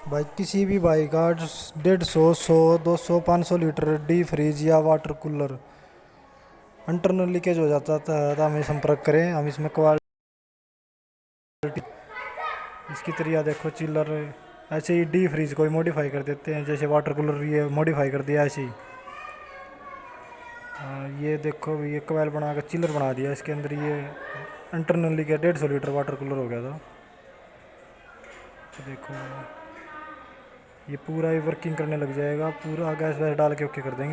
भाई किसी भी भाई का 150 100 200 500 लीटर डी फ्रीज या वाटर कूलर इंटरनल लीकेज हो जाता था तो हमें संपर्क करें। हम इसमें क्वालिटी इसकी तरह देखो चिल्लर ऐसे ही डी फ्रीज को मॉडिफाई कर देते हैं, जैसे वाटर कूलर ये मॉडिफाई कर दिया ऐसे ही। ये देखो ये कोयल बना कर चिल्लर बना दिया इसके अंदर। ये इंटरनली क्या 150 लीटर वाटर कूलर हो गया था। तो देखो ये पूरा ही वर्किंग करने लग जाएगा, पूरा गैस वैस डाल के ओके कर देंगे।